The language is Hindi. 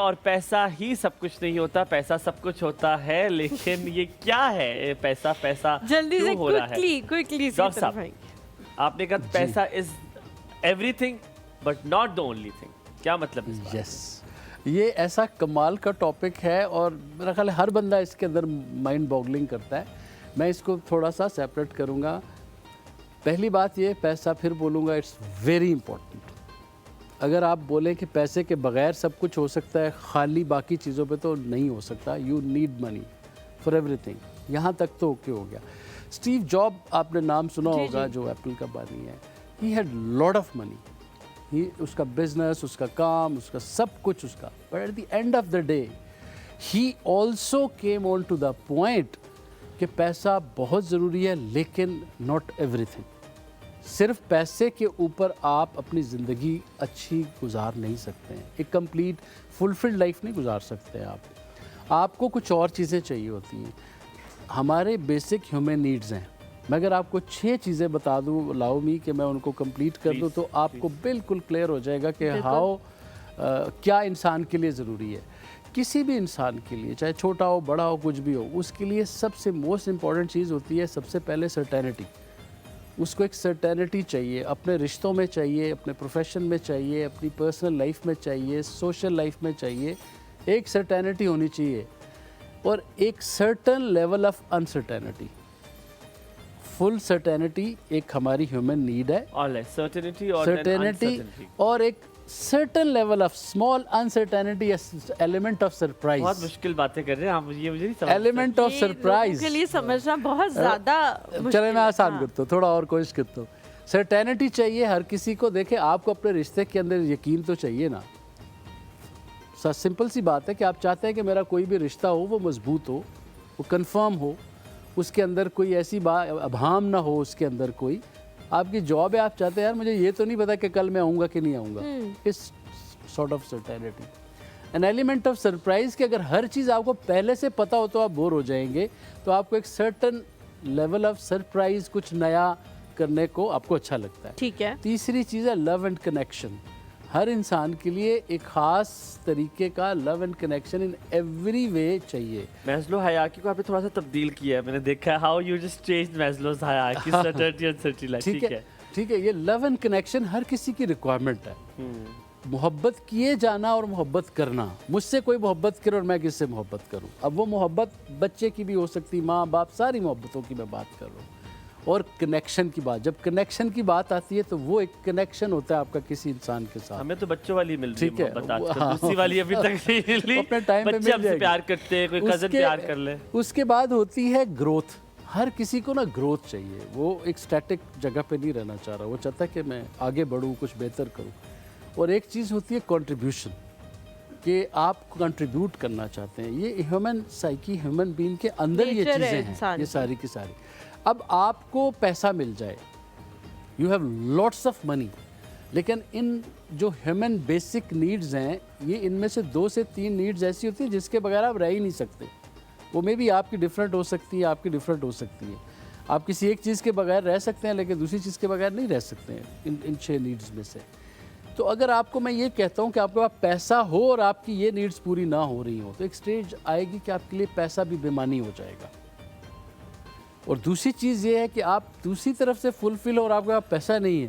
और पैसा ही सब कुछ नहीं होता, पैसा सब कुछ होता है, लेकिन ये क्या है पैसा? पैसा जल्दी से क्यों हो रहा है? क्विकली डॉक्टर साहब, आपने कहा पैसा is everything but not the only thing, क्या मतलब इस बात? यस, ये ऐसा कमाल का टॉपिक है और मेरा ख्याल है हर बंदा इसके अंदर माइंड बॉगलिंग करता है। मैं इसको थोड़ा सा सेपरेट करूँगा। पहली बात ये, पैसा फिर बोलूँगा, इट्स वेरी इंपॉर्टेंट। अगर आप बोलें कि पैसे के बगैर सब कुछ हो सकता है, खाली बाकी चीज़ों पे तो नहीं हो सकता। You need money for everything. यहाँ तक तो ओके हो गया। स्टीव जॉब आपने नाम सुना होगा, जो एप्पल का बानी है। He had lot of money, he उसका बिजनेस, उसका काम, उसका सब कुछ उसका, but at the end of the day he also came on to the point कि पैसा बहुत ज़रूरी है लेकिन नॉट एवरीथिंग। सिर्फ पैसे के ऊपर आप अपनी ज़िंदगी अच्छी गुजार नहीं सकते हैं, एक कंप्लीट फुलफिल्ड लाइफ नहीं गुजार सकते हैं आप। आपको कुछ और चीज़ें चाहिए होती हैं। हमारे बेसिक ह्यूमन नीड्स हैं। मैं अगर आपको 6 चीज़ें बता दूँ, अलाउ मी कि मैं उनको कंप्लीट कर दूँ, तो आपको बिल्कुल क्लियर हो जाएगा कि क्या इंसान के लिए ज़रूरी है। किसी भी इंसान के लिए, चाहे छोटा हो बड़ा हो कुछ भी हो, उसके लिए सबसे मोस्ट इम्पॉर्टेंट चीज़ होती है सबसे पहले सर्टेनिटी। उसको एक सर्टेनिटी चाहिए, अपने रिश्तों में चाहिए, अपने प्रोफेशन में चाहिए, अपनी पर्सनल लाइफ में चाहिए, सोशल लाइफ में चाहिए। एक सर्टेनिटी होनी चाहिए और एक certain level of uncertainty. Full certainty एक हमारी ह्यूमन नीड है, सर्टेनिटी और सर्टेनिटी, और एक certain level of small uncertainty, element of surprise. बहुत मुश्किल बातें कर रहे हैं आप, ये मुझे नहीं समझ। एलिमेंट ऑफ सरप्राइज के लिए समझना बहुत ज्यादा चले, मैं आसान करता हूँ, थोड़ा और कोशिश करता हूँ। सर्टेनिटी चाहिए हर किसी को। देखे, आपको अपने रिश्ते के अंदर यकीन तो चाहिए ना। सिंपल सी बात है कि आप चाहते हैं कि मेरा कोई भी रिश्ता हो वो मजबूत हो, वो कंफर्म हो, उसके अंदर कोई ऐसी बात अभाम ना हो, उसके अंदर कोई। आपकी जॉब है, आप चाहते हैं यार मुझे ये तो नहीं पता कि कल मैं आऊँगा कि नहीं आऊँगा। इस sort of certainty, an element of surprise, कि अगर हर चीज़ आपको पहले से पता हो तो आप बोर हो जाएंगे। तो आपको एक सर्टन लेवल ऑफ सरप्राइज, कुछ नया करने को आपको अच्छा लगता है। ठीक है। तीसरी चीज़ है लव एंड कनेक्शन। हर इंसान के लिए एक ख़ास तरीके का love and connection in every way चाहिए। मैस्लो हायरार्की को आपने थोड़ा सा तब्दील किया है, मैंने देखा है how you just changed Maslow's hierarchy, certainty and certainty. ठीक है, ठीक है। ये लव एंड कनेक्शन हर किसी की रिक्वायरमेंट है। मोहब्बत किए जाना और मोहब्बत करना। मुझसे कोई मोहब्बत करे और मैं किससे मोहब्बत करूं। अब वो मोहब्बत बच्चे की भी हो सकती, माँ बाप, सारी मोहब्बतों की मैं बात कर रहा हूँ। और कनेक्शन की बात, जब कनेक्शन की बात आती है तो वो एक कनेक्शन होता है आपका किसी इंसान के साथ। हमें तो बच्चों वाली मिल रही ठीक है, मोहब्बत आजकल, दूसरी वाली अभी तक नहीं मिली। अपने टाइम पे बच्चे मिल हमसे जाएगी। प्यार करते हैं, कोई कजन प्यार कर ले। उसके बाद होती है ग्रोथ। हर किसी को ना ग्रोथ चाहिए। वो एक स्टैटिक जगह पे नहीं रहना चाह रहा, वो चाहता है कि मैं आगे बढ़ूँ, कुछ बेहतर करूँ। और एक चीज़ होती है कंट्रीब्यूशन, कि आप कंट्रीब्यूट करना चाहते हैं। ये ह्यूमन साइकी, ह्यूमन बीइंग के अंदर ये चीज़ें हैं, ये सारी की सारी। अब आपको पैसा मिल जाए, you have lots of money, लेकिन इन जो ह्यूमन बेसिक नीड्स हैं, ये इनमें से 2 से 3 नीड्स ऐसी होती हैं जिसके बगैर आप रह ही नहीं सकते। वो मे भी आपकी डिफरेंट हो सकती है, आपकी डिफरेंट हो सकती है। आप किसी एक चीज़ के बगैर रह सकते हैं लेकिन दूसरी चीज़ के बगैर नहीं रह सकते हैं, इन 6 नीड्स में से। तो अगर आपको मैं ये कहता हूँ कि आपके पास पैसा हो और आपकी ये नीड्स पूरी ना हो रही हो, तो एक स्टेज आएगी कि आपके लिए पैसा भी बेमानी हो जाएगा। और दूसरी चीज़ ये है कि आप दूसरी तरफ से फुलफिल हो और आपके पास पैसा नहीं है,